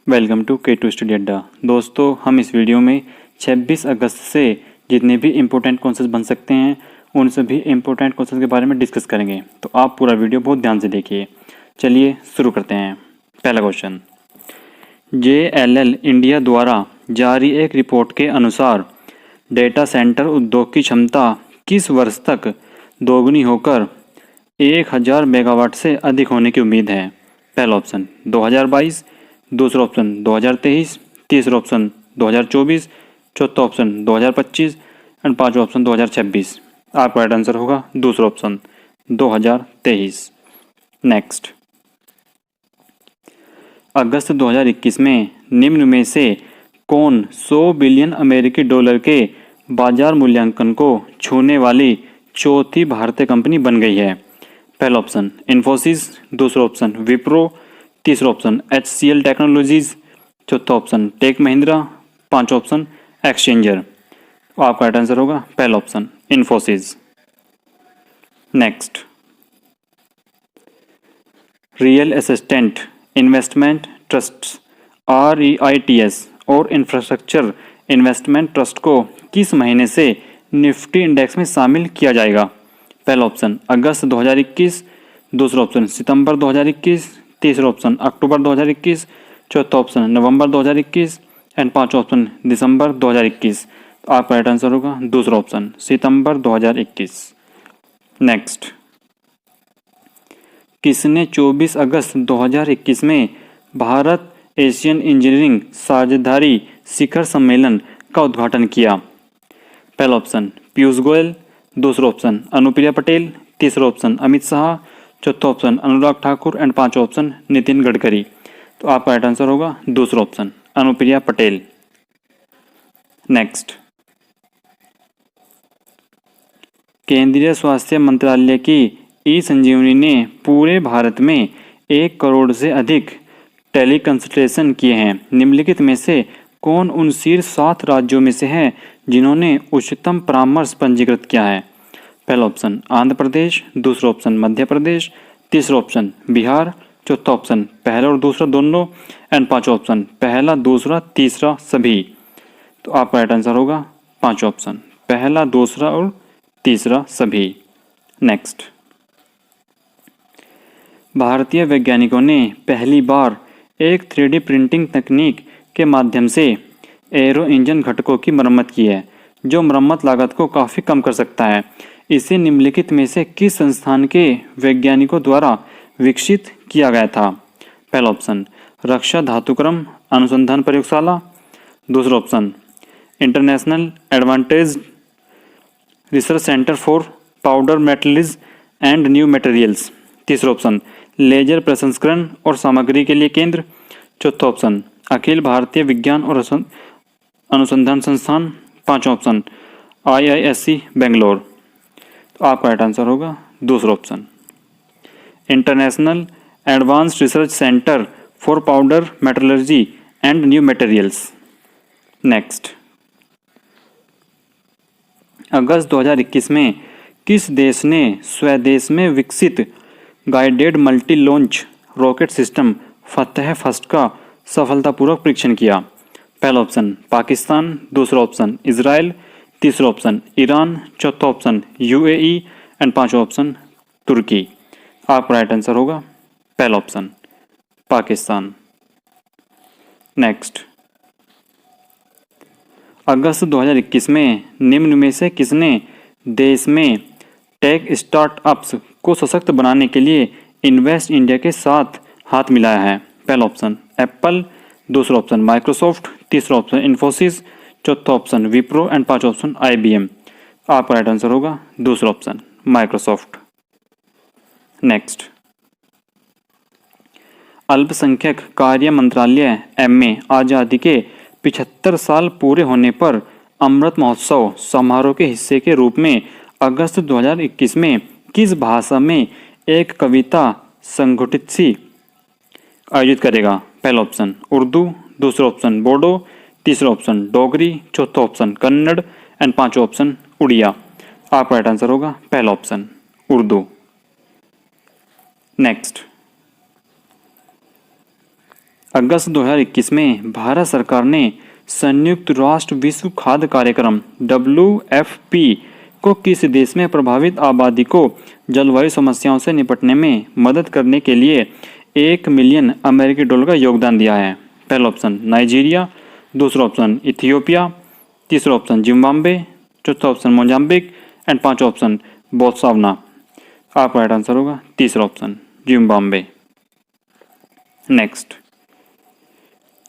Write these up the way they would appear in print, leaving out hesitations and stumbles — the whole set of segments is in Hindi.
वेलकम टू K2 स्टडी अड्डा। दोस्तों, हम इस वीडियो में 26 अगस्त से जितने भी इम्पोर्टेंट क्वेश्चंस बन सकते हैं उन सभी इम्पोर्टेंट क्वेश्चंस के बारे में डिस्कस करेंगे, तो आप पूरा वीडियो बहुत ध्यान से देखिए। चलिए शुरू करते हैं। पहला क्वेश्चन, JLL इंडिया द्वारा जारी एक रिपोर्ट के अनुसार डेटा सेंटर उद्योग की क्षमता किस वर्ष तक दोगुनी होकर 1000 मेगावाट से अधिक होने की उम्मीद है? पहला ऑप्शन 2022, दूसरा ऑप्शन 2023, तीसरा ऑप्शन 2024, चौथा ऑप्शन 2025 एंड पांचवा ऑप्शन 2026। आपका राइट आंसर होगा दूसरा ऑप्शन 2023। नेक्स्ट, अगस्त 2021 में निम्न में से कौन 100 बिलियन अमेरिकी डॉलर के बाजार मूल्यांकन को छूने वाली चौथी भारतीय कंपनी बन गई है? पहला ऑप्शन इन्फोसिस, दूसरा ऑप्शन विप्रो, तीसरा ऑप्शन HCL टेक्नोलॉजीज, चौथा ऑप्शन टेक महिंद्रा, पांचवा ऑप्शन एक्सचेंजर। आपका राइट आंसर होगा पहला option Infosys. Next, real estate investment trust REITs और इंफ्रास्ट्रक्चर इन्वेस्टमेंट ट्रस्ट को किस महीने से निफ्टी इंडेक्स में शामिल किया जाएगा? पहला ऑप्शन अगस्त 2021, दूसरा ऑप्शन सितंबर 2021, तीसरा ऑप्शन अक्टूबर 2021, चौथा ऑप्शन नवंबर 2021 एंड पांचवा ऑप्शन दिसंबर 2021। तो आपका राइट आंसर होगा दूसरा ऑप्शन सितंबर 2021। नेक्स्ट, किसने 24 अगस्त 2021 में भारत एशियन इंजीनियरिंग साझेदारी शिखर सम्मेलन का उद्घाटन किया? पहला ऑप्शन पीयूष गोयल, दूसरा ऑप्शन अनुप्रिया पटेल, तीसरा ऑप्शन अमित शाह, चौथा ऑप्शन अनुराग ठाकुर एंड पांचवा ऑप्शन नितिन गडकरी। तो आपका राइट आंसर होगा दूसरा ऑप्शन अनुप्रिया पटेल। नेक्स्ट, केंद्रीय स्वास्थ्य मंत्रालय की ई-संजीवनी ने पूरे भारत में 1 करोड़ से अधिक टेली कंसल्टेशन किए हैं। निम्नलिखित में से कौन उन शीर्ष 7 राज्यों में से है जिन्होंने उच्चतम परामर्श पंजीकृत किया है? पहला ऑप्शन आंध्र प्रदेश, दूसरा ऑप्शन मध्य प्रदेश, तीसरा ऑप्शन बिहार, चौथा ऑप्शन पहला और दूसरा दोनों एंड पांचवा ऑप्शन पहला दूसरा तीसरा सभी। तो आपका राइट आंसर होगा पांचवा ऑप्शन पहला दूसरा और तीसरा सभी। नेक्स्ट, भारतीय वैज्ञानिकों ने पहली बार एक 3D प्रिंटिंग तकनीक के माध्यम से एरो इंजन घटकों की मरम्मत की है, जो मरम्मत लागत को काफ़ी कम कर सकता है। इसे निम्नलिखित में से किस संस्थान के वैज्ञानिकों द्वारा विकसित किया गया था? पहला ऑप्शन रक्षा धातुक्रम अनुसंधान प्रयोगशाला, दूसरा option international advantage research centre for powder metals and new materials, तीसरा ऑप्शन लेजर प्रसंस्करण और सामग्री के लिए केंद्र, चौथा ऑप्शन अखिल भारतीय विज्ञान और अनुसंधान संस्थान, पांचवा ऑप्शन IISc बेंगलोर। तो आपका राइट आंसर होगा दूसरा option international advanced research centre for powder metallurgy and new materials. Next, अगस्त 2021 में किस देश ने स्वदेश में विकसित guided multi launch rocket system Fateh first का सफलतापूर्वक परीक्षण किया? पहला ऑप्शन पाकिस्तान, दूसरा ऑप्शन इजराइल, तीसरा ऑप्शन ईरान, चौथा ऑप्शन UAE एंड पांचवा ऑप्शन तुर्की। आपका राइट आंसर होगा पहला ऑप्शन पाकिस्तान। नेक्स्ट, अगस्त 2021 में निम्न में से किसने देश में टेक स्टार्टअप्स को सशक्त बनाने के लिए इन्वेस्ट इंडिया के साथ हाथ मिलाया है? पहला ऑप्शन एप्पल, दूसरा ऑप्शन माइक्रोसॉफ्ट, तीसरा ऑप्शन इन्फोसिस, चौथा ऑप्शन विप्रो एंड पांचवा ऑप्शन IBM। आपका राइट आंसर होगा दूसरा ऑप्शन माइक्रोसॉफ्ट। नेक्स्ट, अल्पसंख्यक कार्य मंत्रालय MA आज़ादी के 75 साल पूरे होने पर अमृत महोत्सव समारोह के हिस्से के रूप में अगस्त 2021 में किस भाषा में एक कविता संगठित आयोजित करेगा? पहला ऑप्शन उर्दू, दूसरा ऑप्शन बोडो, तीसरा ऑप्शन डोगरी, चौथा ऑप्शन कन्नड़ एंड पांचवा ऑप्शन उड़िया। आपका राइट आंसर होगा पहला ऑप्शन उर्दू। नेक्स्ट, अगस्त 2021 में भारत सरकार ने संयुक्त राष्ट्र विश्व खाद्य कार्यक्रम WFP को किस देश में प्रभावित आबादी को जलवायु समस्याओं से निपटने में मदद करने के लिए $1 मिलियन का योगदान दिया है? पहला ऑप्शन नाइजीरिया, दूसरा ऑप्शन इथियोपिया, तीसरा ऑप्शन जिम्बाब्वे, चौथा ऑप्शन मोजाम्बिक एंड पांचवा ऑप्शन बोत्सवाना। आपका राइट आंसर होगा तीसरा ऑप्शन जिम्बाब्वे। नेक्स्ट,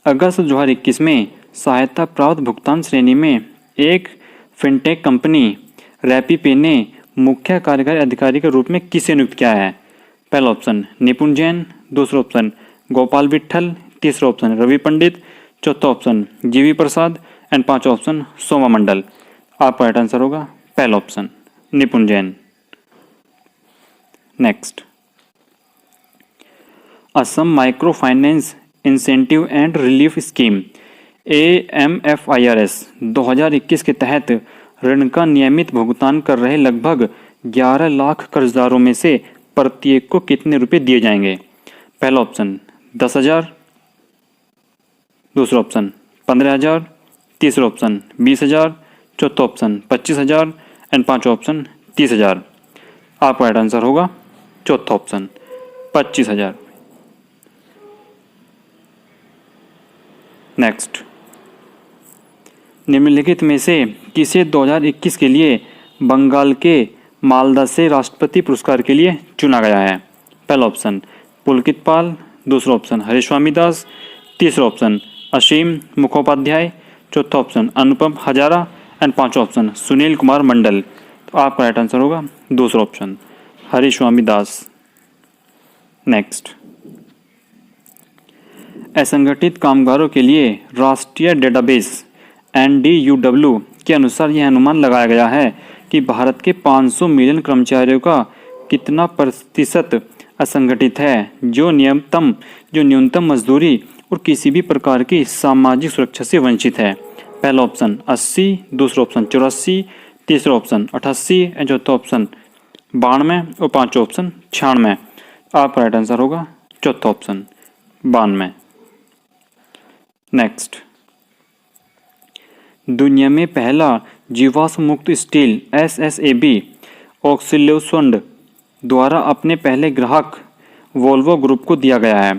अगस्त 2021 में सहायता प्राप्त भुगतान श्रेणी में एक फिनटेक कंपनी रैपीपे ने मुख्य कार्यकारी अधिकारी के रूप में किसे नियुक्त किया है? पहला ऑप्शन निपुण जैन, दूसरा ऑप्शन गोपाल विट्ठल, तीसरा ऑप्शन रवि पंडित, चौथा ऑप्शन जीवी प्रसाद एंड पांचवा ऑप्शन सोमा मंडल। आपका राइट आंसर होगा पहला ऑप्शन निपुण Jain. Next, Assam micro finance incentive and relief scheme AMFIRS 2021 के तहत ऋण का नियमित भुगतान कर रहे लगभग 11 लाख कर्जदारों में से प्रत्येक को कितने रुपए दिए जाएंगे? पहला ऑप्शन 10,000, दूसरा ऑप्शन 15,000, तीसरा ऑप्शन 20,000, चौथा ऑप्शन 25,000 एंड पांचवा ऑप्शन 30,000। आपका राइट आंसर होगा चौथा ऑप्शन 25,000। नेक्स्ट, निम्नलिखित में से किसे 2021 के लिए बंगाल के मालदा से राष्ट्रपति पुरस्कार के लिए चुना गया है? पहला ऑप्शन पुलकित पाल, दूसरा ऑप्शन हरिस्वामी दास, तीसरा ऑप्शन असीम मुखोपाध्याय, चौथा ऑप्शन अनुपम हजारा एंड पांचवा ऑप्शन सुनील कुमार मंडल। तो आपका राइट आंसर होगा दूसरा ऑप्शन हरिस्वामी दास। नेक्स्ट, असंगठित कामगारों के लिए राष्ट्रीय डेटाबेस NDUW के अनुसार यह अनुमान लगाया गया है कि भारत के 500 मिलियन कर्मचारियों का कितना प्रतिशत असंगठित है जो न्यूनतम मजदूरी और किसी भी प्रकार की सामाजिक सुरक्षा से वंचित है? पहला ऑप्शन 80, दूसरा ऑप्शन 84, तीसरा ऑप्शन 88 और चौथा ऑप्शन 92 और पांचवा ऑप्शन 96। आपका राइट आंसर होगा चौथा ऑप्शन 92। नेक्स्ट, दुनिया में पहला जीवाश्म मुक्त स्टील SSAB ऑक्सिलोसंड द्वारा अपने पहले ग्राहक वोल्वो ग्रुप को दिया गया है।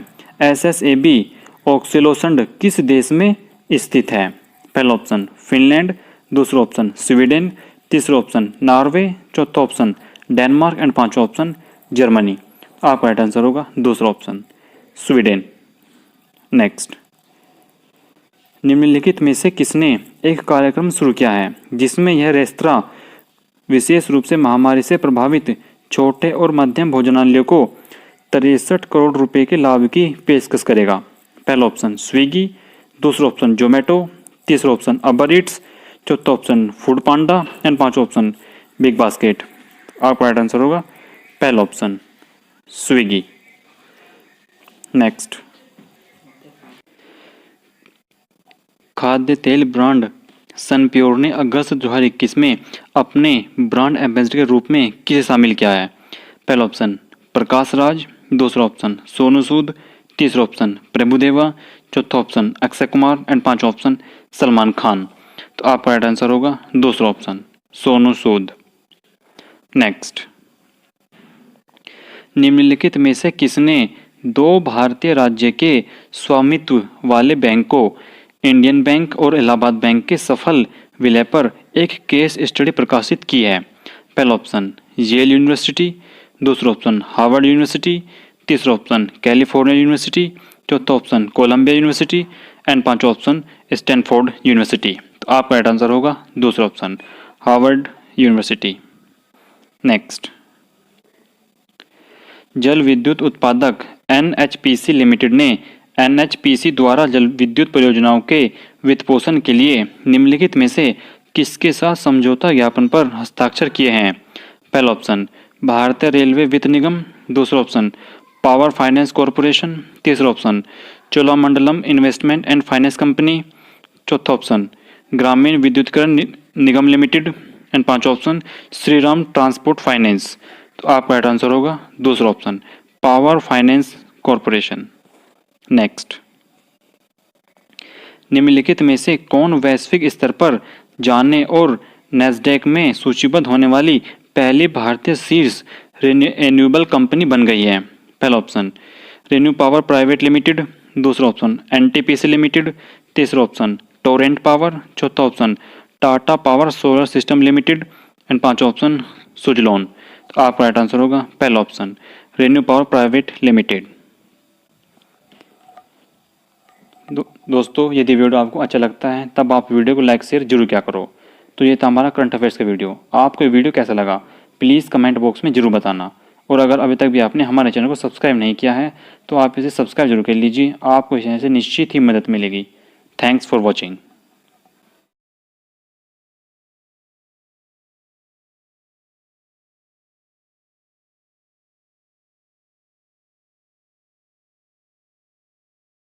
SSAB ऑक्सिलोसंड किस देश में स्थित है? पहला ऑप्शन फिनलैंड, दूसरा ऑप्शन स्वीडन, तीसरा ऑप्शन नॉर्वे, चौथा ऑप्शन डेनमार्क एंड पांचवा ऑप्शन जर्मनी। आपका राइट आंसर होगा दूसरा ऑप्शन स्वीडन। नेक्स्ट, निम्नलिखित में से किसने एक कार्यक्रम शुरू किया है जिसमें यह रेस्तरां विशेष रूप से महामारी से प्रभावित छोटे और मध्यम भोजनालयों को 63 करोड़ रुपए के लाभ की पेशकश करेगा? पहला ऑप्शन स्विगी, दूसरा ऑप्शन जोमेटो, तीसरा ऑप्शन अबर ईट्स, चौथा ऑप्शन फूड पांडा एंड पांचवा ऑप्शन बिग बास्केट। आपका राइट आंसर होगा पहला ऑप्शन स्विगी। नेक्स्ट, खाद्य तेल ब्रांड सनप्योर ने अगस्त 2021 में अपने ब्रांड एम्बेसडर के रूप में किसे शामिल किया है? पहला ऑप्शन प्रकाश राज, दूसरा ऑप्शन सोनू सूद, तीसरा ऑप्शन प्रभुदेवा, चौथा ऑप्शन अक्षय कुमार एंड पांचवा ऑप्शन सलमान खान। तो आपका राइट आंसर होगा दूसरा ऑप्शन सोनू सूद। नेक्स्ट, निम्नलिखित में से किसने 2 भारतीय राज्य के स्वामित्व वाले बैंकों इंडियन बैंक और इलाहाबाद बैंक के सफल विलय पर एक केस स्टडी प्रकाशित की है? पहला ऑप्शन येल यूनिवर्सिटी, दूसरा ऑप्शन हार्वर्ड यूनिवर्सिटी, तीसरा ऑप्शन कैलिफोर्निया यूनिवर्सिटी, चौथा ऑप्शन कोलंबिया यूनिवर्सिटी एंड पांचवा ऑप्शन स्टैनफोर्ड यूनिवर्सिटी। तो आपका राइट आंसर होगा दूसरा ऑप्शन हार्वर्ड यूनिवर्सिटी। नेक्स्ट, जल विद्युत उत्पादक NHPC लिमिटेड ने NHPC द्वारा जल विद्युत परियोजनाओं के वित्तपोषण के लिए निम्नलिखित में से किसके साथ समझौता ज्ञापन पर हस्ताक्षर किए हैं? पहला ऑप्शन भारतीय रेलवे वित्त निगम, दूसरा ऑप्शन पावर फाइनेंस कॉरपोरेशन, तीसरा option Cholamandalam investment and finance company, चौथा ऑप्शन ग्रामीण विद्युतीकरण निगम लिमिटेड एंड पांचवा ऑप्शन श्रीराम ट्रांसपोर्ट फाइनेंस। तो आपका राइट आंसर होगा दूसरा option power finance corporation. Next, निम्नलिखित में से कौन वैश्विक स्तर पर जाने और नैस्डैक में सूचीबद्ध होने वाली पहली भारतीय शीर्ष रिन्यूएबल कंपनी बन गई है? पहला option renew power private limited, दूसरा ऑप्शन एनटीपीसी लिमिटेड, तीसरा ऑप्शन टोरेंट पावर, चौथा option Tata power solar system limited and पांचवा ऑप्शन सुजलॉन। तो आपका राइट आंसर होगा पहला option renew power private limited. दोस्तों यदि वीडियो आपको अच्छा लगता है तब आप वीडियो को लाइक शेयर जरूर क्या करो। तो ये था हमारा करंट अफेयर्स का वीडियो। आपको ये वीडियो कैसा लगा प्लीज़ कमेंट बॉक्स में जरूर बताना। और अगर अभी तक भी आपने हमारे चैनल को सब्सक्राइब नहीं किया है तो आप इसे सब्सक्राइब जरूर कर लीजिए, आपको इस चैनल से निश्चित ही मदद मिलेगी। Thanks for watching.